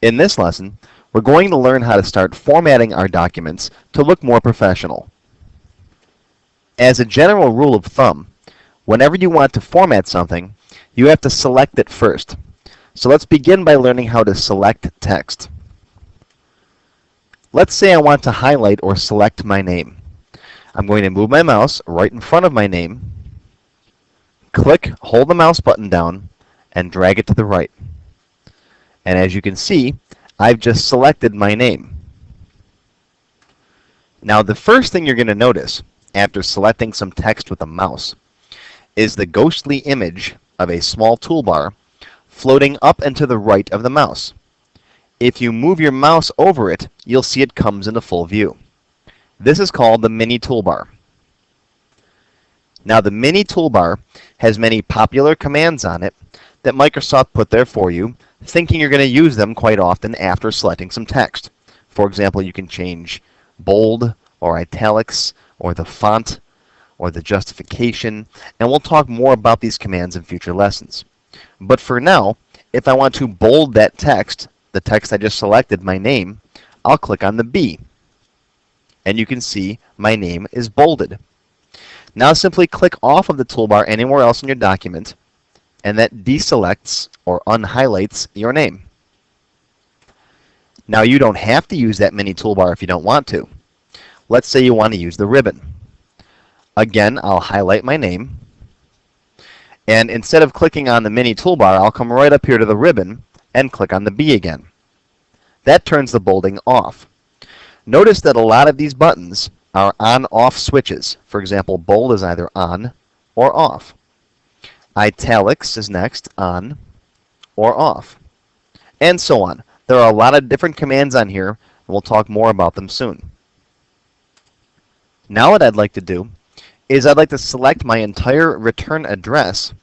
In this lesson, we're going to learn how to start formatting our documents to look more professional. As a general rule of thumb, whenever you want to format something, you have to select it first. So let's begin by learning how to select text. Let's say I want to highlight or select my name. I'm going to move my mouse right in front of my name, hold the mouse button down, and drag it to the right. And as you can see, I've just selected my name. Now the first thing you're going to notice after selecting some text with a mouse is the ghostly image of a small toolbar floating up and to the right of the mouse. If you move your mouse over it, you'll see it comes into full view. This is called the mini toolbar. Now the mini toolbar has many popular commands on it that Microsoft put there for you, thinking you're going to use them quite often after selecting some text. For example, you can change bold or italics or the font or the justification, and we'll talk more about these commands in future lessons. But for now, if I want to bold that text, the text I just selected, my name, I'll click on the B. And you can see my name is bolded. Now simply click off of the toolbar anywhere else in your document, and that deselects or unhighlights your name. Now you don't have to use that mini toolbar if you don't want to. Let's say you want to use the ribbon. Again, I'll highlight my name, and instead of clicking on the mini toolbar, I'll come right up here to the ribbon and click on the B again. That turns the bolding off. Notice that a lot of these buttons are on-off switches. For example, bold is either on or off. Italics is next, on or off. And so on. There are a lot of different commands on here, and we'll talk more about them soon. Now what I'd like to do is I'd like to select my entire return address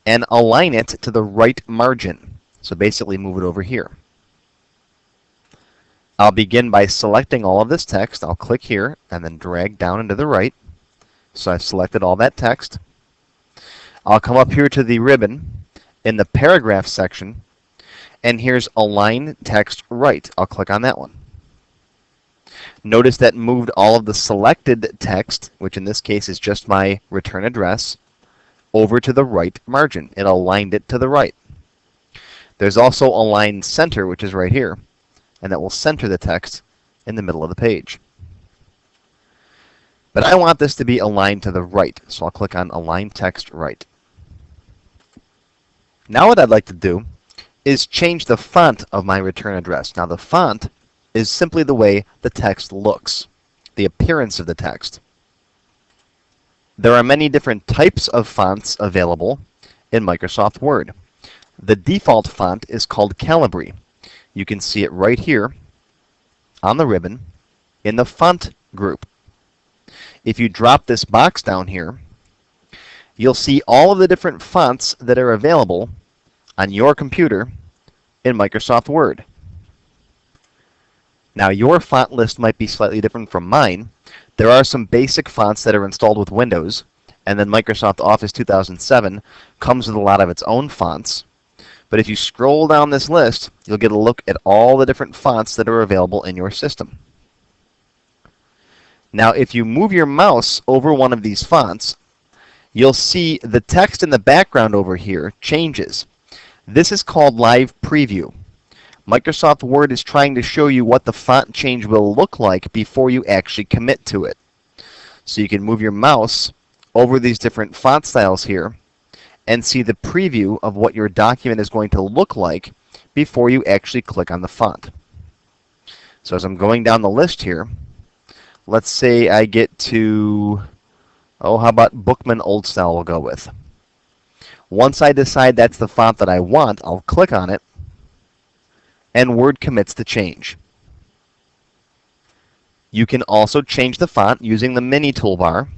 and align it to the right margin. So basically move it over here. I'll begin by selecting all of this text. I'll click here and then drag down and to the right. So I've selected all that text. I'll come up here to the ribbon in the paragraph section, and here's Align Text Right. I'll click on that one. Notice that moved all of the selected text, which in this case is just my return address, over to the right margin. It aligned it to the right. There's also Align Center, which is right here, and that will center the text in the middle of the page. But I want this to be aligned to the right, so I'll click on Align Text Right. Now what I'd like to do is change the font of my return address. Now the font is simply the way the text looks, the appearance of the text. There are many different types of fonts available in Microsoft Word. The default font is called Calibri. You can see it right here on the ribbon in the font group. If you drop this box down here, you'll see all of the different fonts that are available on your computer in Microsoft Word. Now your font list might be slightly different from mine. There are some basic fonts that are installed with Windows, and then Microsoft Office 2007 comes with a lot of its own fonts. But if you scroll down this list, you'll get a look at all the different fonts that are available in your system. Now if you move your mouse over one of these fonts, you'll see the text in the background over here changes. This is called Live Preview. Microsoft Word is trying to show you what the font change will look like before you actually commit to it. So you can move your mouse over these different font styles here and see the preview of what your document is going to look like before you actually click on the font. So as I'm going down the list here, let's say I get to, how about Bookman Old Style we'll go with. Once I decide that's the font that I want, I'll click on it, and Word commits the change. You can also change the font using the mini toolbar.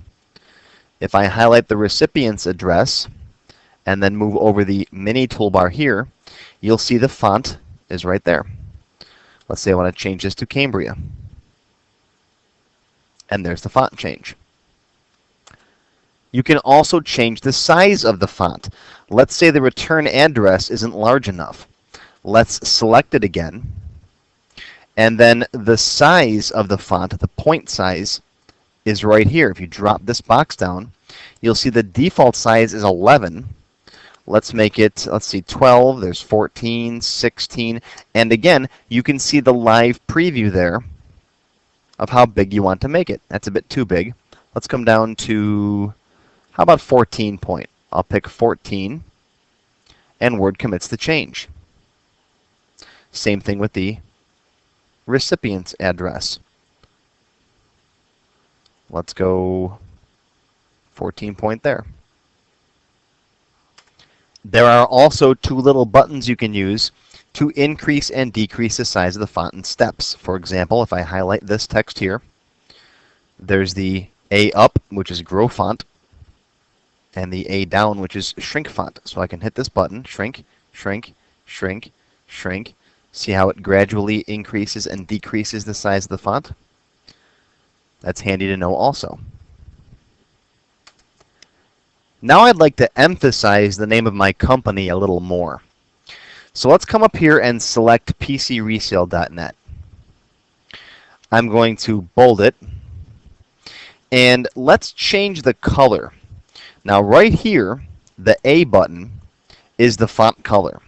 If I highlight the recipient's address and then move over the mini toolbar here, you'll see the font is right there. Let's say I want to change this to Cambria. And there's the font change. You can also change the size of the font. Let's say the return address isn't large enough. Let's select it again. And then the size of the font, the point size, is right here. If you drop this box down, you'll see the default size is 11. Let's make it, let's see, 12. There's 14, 16. And again, you can see the live preview there of how big you want to make it. That's a bit too big. Let's come down to, how about 14 point? I'll pick 14, and Word commits the change. Same thing with the recipient's address. Let's go 14 point there. There are also two little buttons you can use to increase and decrease the size of the font in steps. For example, if I highlight this text here, there's the A up, which is grow font, and the A down, which is shrink font. So I can hit this button, shrink, shrink, shrink, shrink. See how it gradually increases and decreases the size of the font? That's handy to know also. Now I'd like to emphasize the name of my company a little more. So let's come up here and select PCResale.net. I'm going to bold it, and let's change the color. Now right here, the A button is the font color.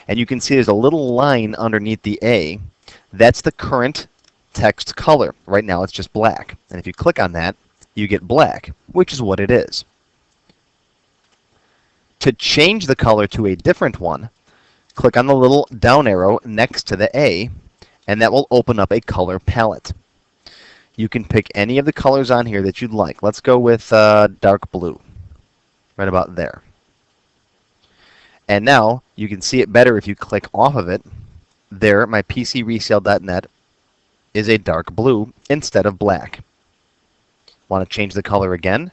And you can see there's a little line underneath the A. That's the current text color. Right now it's just black. And if you click on that, you get black, which is what it is. To change the color to a different one, click on the little down arrow next to the A, and that will open up a color palette. You can pick any of the colors on here that you'd like. Let's go with dark blue, right about there. And now you can see it better if you click off of it. There, my PCResale.net is a dark blue instead of black. Want to change the color again?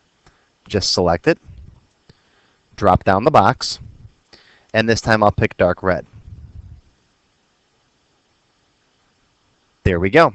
Just select it, drop down the box, and this time I'll pick dark red. There we go.